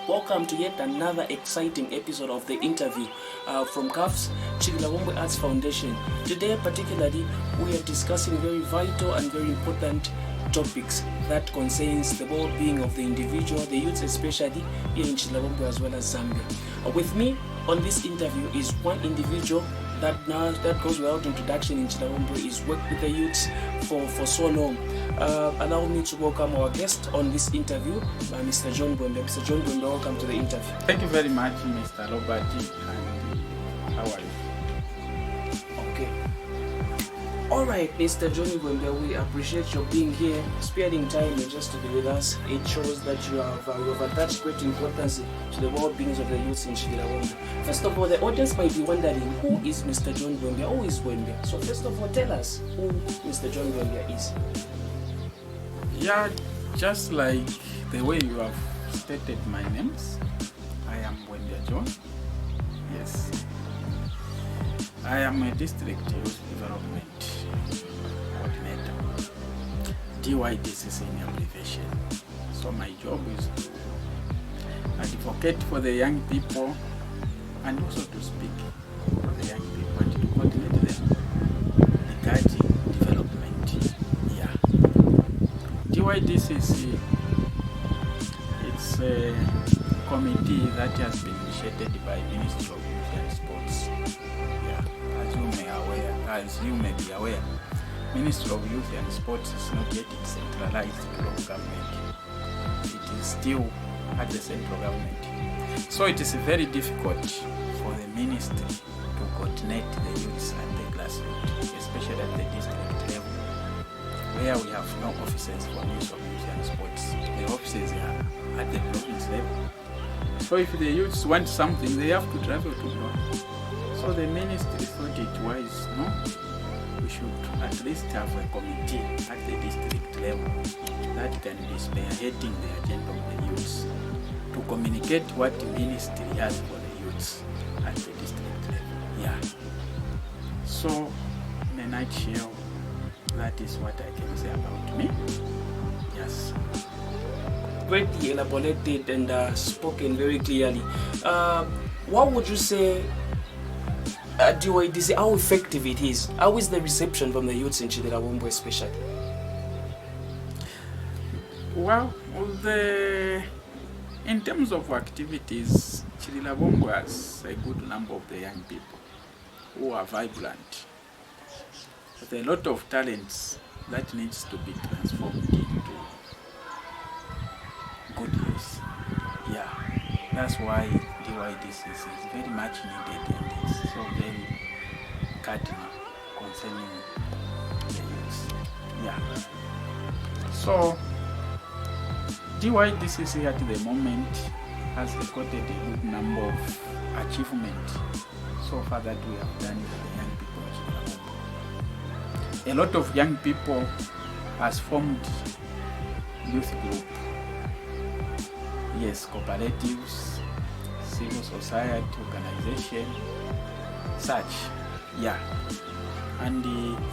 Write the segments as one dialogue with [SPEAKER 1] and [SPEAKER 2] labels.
[SPEAKER 1] Welcome to yet another exciting episode of the interview from CAF's Chililabongwe Arts Foundation. Today particularly, we are discussing very vital and very important topics that concerns the well-being of the individual, the youths especially here in Chililabongwe as well as Zambia. With me on this interview is one individual that goes without introduction in Chililabongwe. He's worked with the youths for so long. Allow me to welcome our guest on this interview, Mr. John Bwembe. Mr. John Bwembe, welcome to the interview.
[SPEAKER 2] Thank you very much, Mr. Robert. And how are you?
[SPEAKER 1] Okay. All right, Mr. John Bwembe, we appreciate your being here, sparing time just to be with us. It shows that you have attached great importance to the well-being of the youths in Chililabongwe. First of all, the audience might be wondering, who is Mr. John Bwembe? Who is Bwembe? So first of all, tell us who Mr. John Bwembe is.
[SPEAKER 2] Yeah, just like the way you have stated my names, I am Bwembe John. Yes. I am a district youth development coordinator. DYDCC in abbreviation. So my job is to advocate for the young people and also to speak for the young people and to coordinate them regarding development. Yeah. DYDCC, it's a committee that has been initiated by Ministry of Youth and Sports. Yeah. As you may be aware, Ministry of Youth and Sports is not yet centralized local government. It is still at the central government. So it is very difficult for the ministry to coordinate the youths at the grassroots, especially at the district level, where we have no offices for Ministry of Youth and Sports. The offices are at the province level. So if the youths want something, they have to travel to London. So the ministry thought it wise, no? We should at least have a committee at the district level that can be spearheading the agenda of the youths to communicate what the ministry has for the youths at the district level. Yeah. So, in a nutshell, that is what I can say about me. Yes.
[SPEAKER 1] Greatly elaborated and spoken very clearly. What would you say DYDCC, how effective it is? How is the reception from the youths in Chililabongwe especially?
[SPEAKER 2] Well, in terms of activities, Chililabongwe has a good number of the young people who are vibrant. There's a lot of talents that needs to be transformed into good use. Yeah, that's why DYDCC is very much needed and it's so very cardinal concerning the youth. Yeah. So DYDCC at the moment has recorded a good number of achievements so far that we have done for the young people of Chililabongwe. A lot of young people has formed youth group. Yes, cooperatives, civil society organization, such. Yeah. And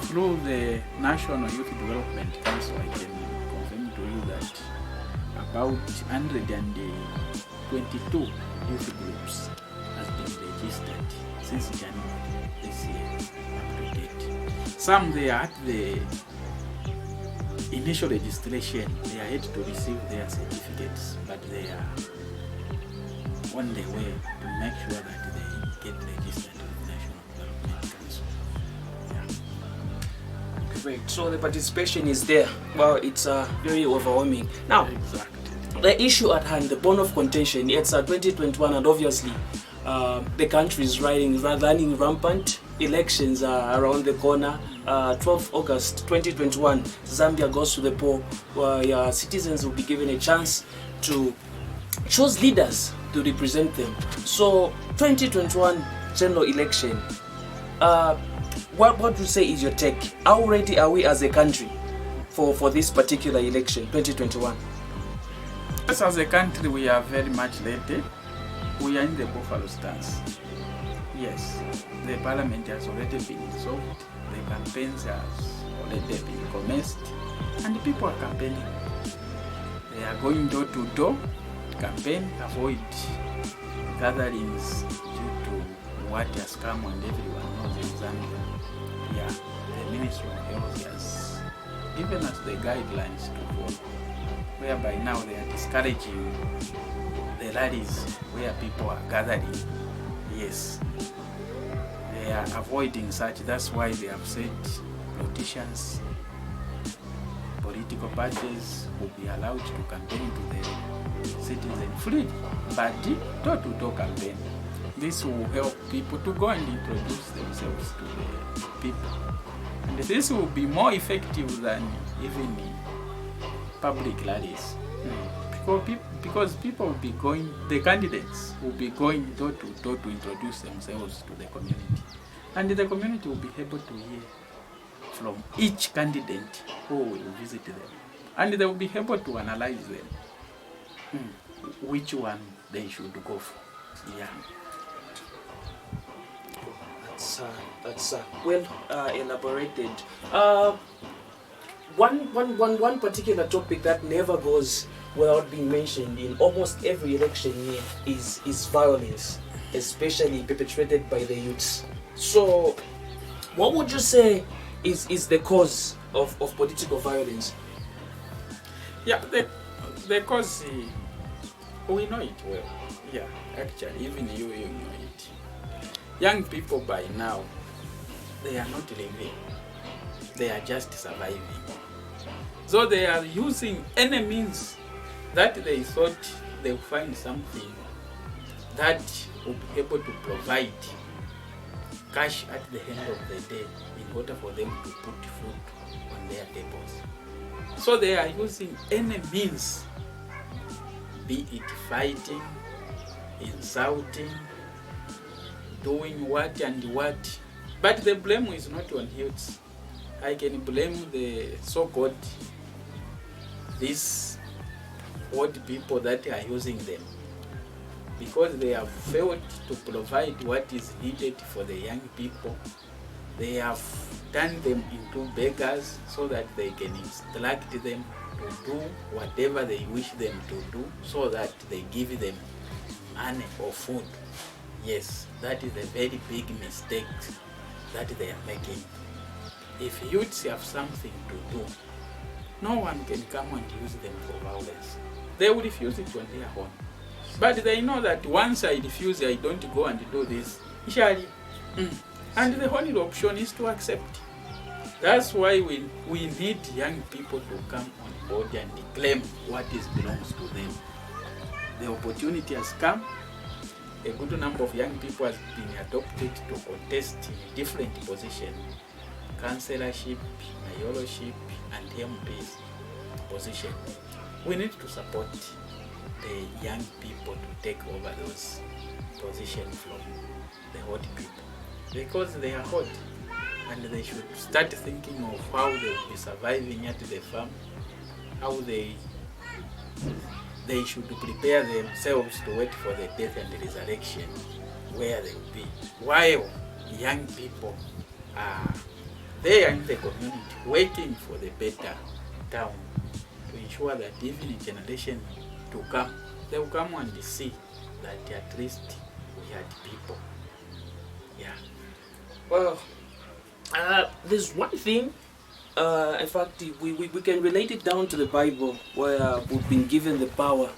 [SPEAKER 2] through the National Youth Development Council, I can confirm to you that about 122 youth groups has been registered since January this year. Some they are at the initial registration, they are yet to receive their certificates, but they are on the way to make sure that they get registered with the National Development Council. Yeah.
[SPEAKER 1] Great. So the participation is there. Well, it's very overwhelming. Now,
[SPEAKER 2] exactly.
[SPEAKER 1] The issue at hand, the bone of contention, it's 2021 and obviously the country is running rampant. Elections are around the corner. 12th August 2021, Zambia goes to the poll where citizens will be given a chance to choose leaders to represent them. So 2021 general election, what would you say is your take? How ready are we as a country for this particular election, 2021?
[SPEAKER 2] Yes, as a country, we are very much ready. We are in the buffalo stance. Yes, the parliament has already been dissolved. The campaigns has already been commenced, and the people are campaigning. They are going door to door campaign, avoid gatherings due to what has come, and everyone knows in Zambia. Yeah, the Ministry of Health has given us the guidelines to follow, whereby now they are discouraging the rallies where people are gathering. Yes, they are avoiding such. That's why they have said politicians, political parties will be allowed to campaign to the citizen freely, but door-to-door campaign. This will help people to go and introduce themselves to the people, and this will be more effective than even public rallies. Because people will be going, the candidates will be going door to door to introduce themselves to the community, and the community will be able to hear from each candidate who will visit them, and they will be able to analyze them, which one they should go for. Yeah.
[SPEAKER 1] That's well elaborated. One particular topic that never goes without being mentioned in almost every election year is violence, especially perpetrated by the youths. So, what would you say is the cause of political violence?
[SPEAKER 2] Yeah, the cause, we know it well. Yeah, actually, even you know it. Young people by now, they are not living. They are just surviving. So they are using any means that they thought they would find something that will be able to provide cash at the end of the day in order for them to put food on their tables. So they are using any means, be it fighting, insulting, doing what and what. But the blame is not on youths. I can blame the so-called these old people that are using them, because they have failed to provide what is needed for the young people. They have turned them into beggars so that they can instruct them to do whatever they wish them to do, so that they give them money or food. Yes, that is a very big mistake that they are making. If youths have something to do, no one can come and use them for violence. They will refuse it on their own. But they know that once I refuse, I don't go and do this. And the only option is to accept. That's why we need young people to come on board and claim what belongs to them. The opportunity has come. A good number of young people has been adopted to contest in different positions: councillorship, mayorship, and MPs position. We need to support the young people to take over those positions from the old people, because they are hot, and they should start thinking of how they will be surviving at the farm, how they should prepare themselves to wait for the death and the resurrection, where they will be, while young people are there in the community waiting for the better town, to ensure that even in generation to come, they will come and see that at least we had people. Yeah.
[SPEAKER 1] Well, there's one thing, in fact, we can relate it down to the Bible, where we've been given the power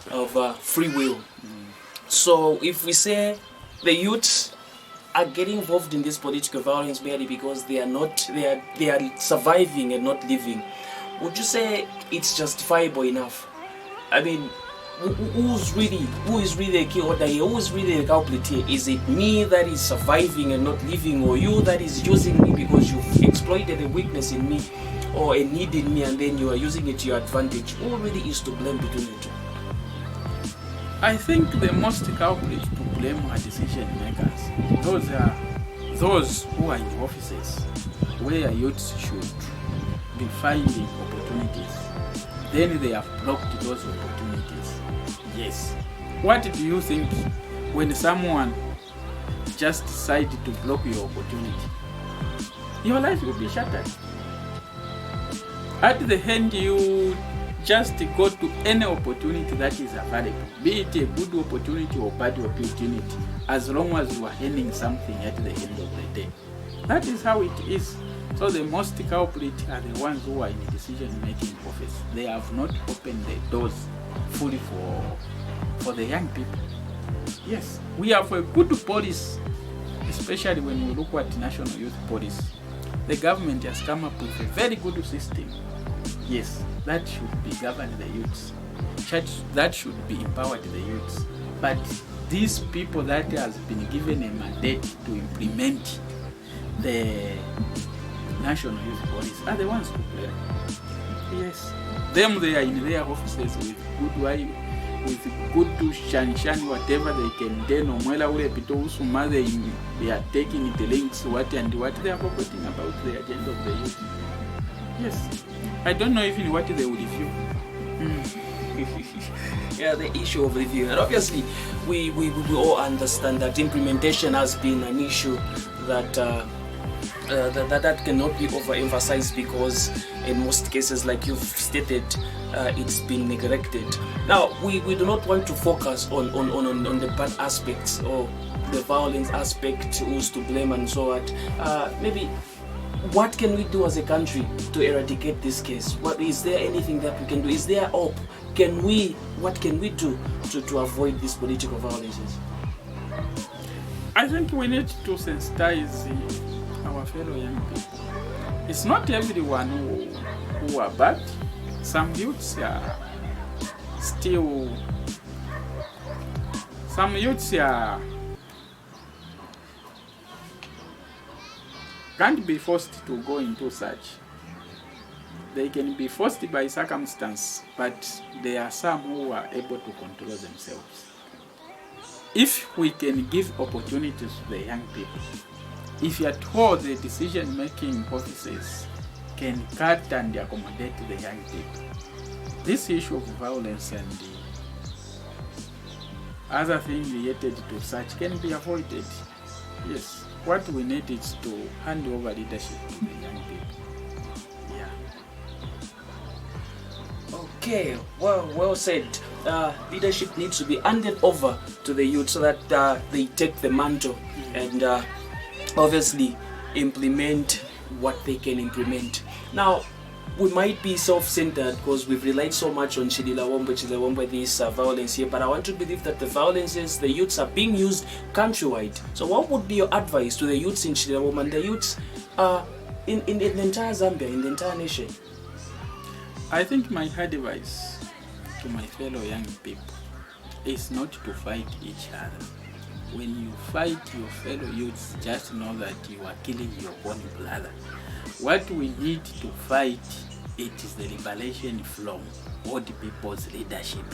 [SPEAKER 1] of free will. So if we say the youths are getting involved in this political violence merely because they are surviving and not living, would you say it's justifiable enough? I mean, who is really the key order here? Who is really the culprit here? Is it me that is surviving and not living, or you that is using me because you've exploited a weakness in me or a need in me, and then you are using it to your advantage? Who really is to blame between the two?
[SPEAKER 2] I think the most culprit to blame are decision makers. Those are those who are in offices where youths should be finding opportunities. Then they have blocked those opportunities. Yes. What do you think when someone just decides to block your opportunity? Your life will be shattered. At the end, you just go to any opportunity that is available, be it a good opportunity or bad opportunity, as long as you are earning something at the end of the day. That is how it is. So the most culprit are the ones who are in decision-making office. They have not opened the doors fully for the young people. Yes, we have a good policy, especially when you look at National Youth Policy. The government has come up with a very good system. Yes, that should be govern the youths. That should be empowered the youths. But these people that has been given a mandate to implement the National Youth Policy are the ones who play. Yes, them they are in their offices with good to shan whatever they can do. No matter where people usuma they are taking the links what they are forgetting about the agenda of the youth. Yes, I don't know even what they will review.
[SPEAKER 1] Yeah, the issue of review, and obviously we all understand that implementation has been an issue that that cannot be overemphasized, because in most cases, like you've stated, it's been neglected. Now, we do not want to focus on the bad aspects or the violence aspect, who's to blame and so on. Maybe what can we do as a country to eradicate this case? Is there anything that we can do? Is there hope? What can we do to avoid these political violences?
[SPEAKER 2] I think we need to sensitize our fellow young people. It's not everyone who are bad. Some youths are can't be forced to go into such. They can be forced by circumstance, but there are some who are able to control themselves. If we can give opportunities to the young people, if at all the decision-making offices can cut and accommodate the young people, this issue of violence and the other things related to such can be avoided. Yes, what we need is to hand over leadership to the young people. Yeah.
[SPEAKER 1] Okay, well said. Leadership needs to be handed over to the youth so that they take the mantle and obviously implement what they can implement. Now, we might be self-centered because we've relied so much on Chililawombe, this violence here, but I want to believe that the violences, the youths are being used countrywide. So what would be your advice to the youths in Chililawombe and the youths in the entire Zambia, in the entire nation?
[SPEAKER 2] I think my advice to my fellow young people is not to fight each other. When you fight your fellow youths, just know that you are killing your own brother. What we need to fight, it is the liberation from old people's leadership.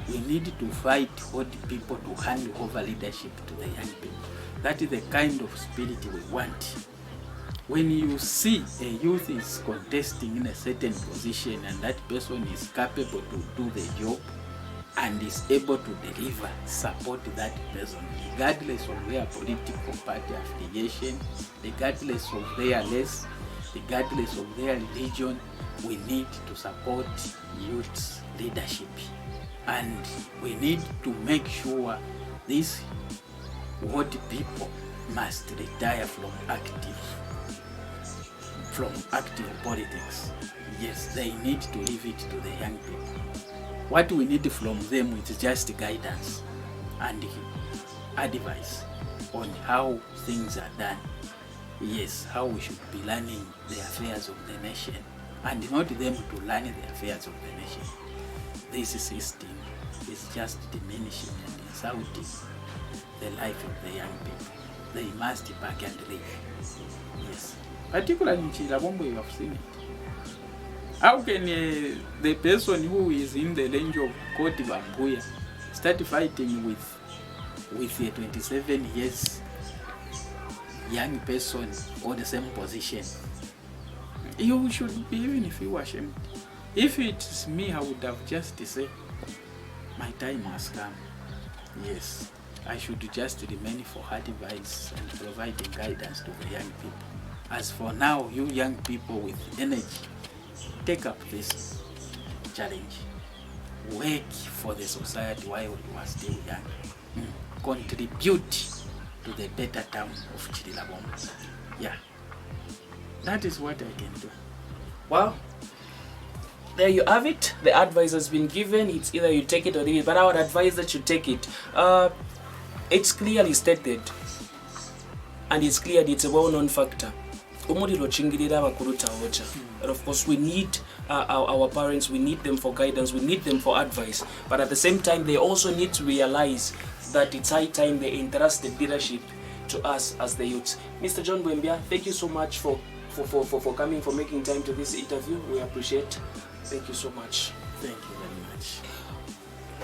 [SPEAKER 2] We need to fight old people to hand over leadership to the young people. That is the kind of spirit we want. When you see a youth is contesting in a certain position and that person is capable to do the job and is able to deliver, support that person, regardless of their political party affiliation, regardless of their race, regardless of their religion. We need to support youth leadership, and we need to make sure these old people must retire from active politics. Yes, they need to leave it to the young people. What we need from them is just guidance and advice on how things are done. Yes, how we should be running the affairs of the nation, and not them to run the affairs of the nation. This system is just diminishing and insulting the life of the young people. They must back and leave. Yes. Particularly in Chililawombe, you have seen it. How can the person who is in the range of Koti Bambuya start fighting with a 27 years young person on the same position? You should be even feel ashamed. If it's me, I would have just said, my time has come. Yes, I should just remain for advice and providing guidance to the young people. As for now, you young people with energy, take up this. challenge. Work for the society while you are still young. Contribute to the better town of Chililabombo. Yeah, that is what I can do.
[SPEAKER 1] Well, there you have it. The advice has been given. It's either you take it or leave it, but I would advise that you take it. It's clearly stated, and it's clear it's a well-known factor. Umuriro chingirira bakuruta ocha. And of course, we need our parents. We need them for guidance. We need them for advice. But at the same time, they also need to realize that it's high time they entrust the leadership to us as the youths. Mr. John Bwembia, thank you so much for coming, for making time to this interview. We appreciate. Thank you so much.
[SPEAKER 2] Thank you very much.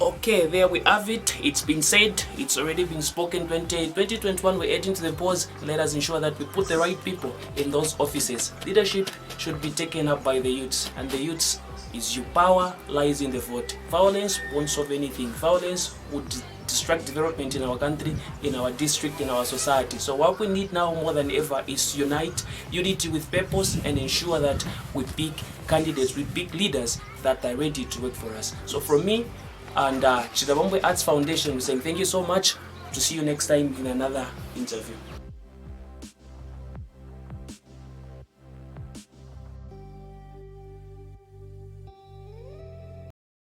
[SPEAKER 1] Okay, there we have it. It's been said. It's already been spoken. 2021, we're heading to the polls. Let us ensure that we put the right people in those offices. Leadership should be taken up by the youths, and the youths is your power lies in the vote. Violence won't solve anything. Violence would distract development in our country, in our district, in our society. So what we need now more than ever is unity with purpose, and ensure that we pick candidates, we pick leaders that are ready to work for us. So from me and Chililabombo Arts Foundation, we're saying thank you so much. To see you next time in another interview.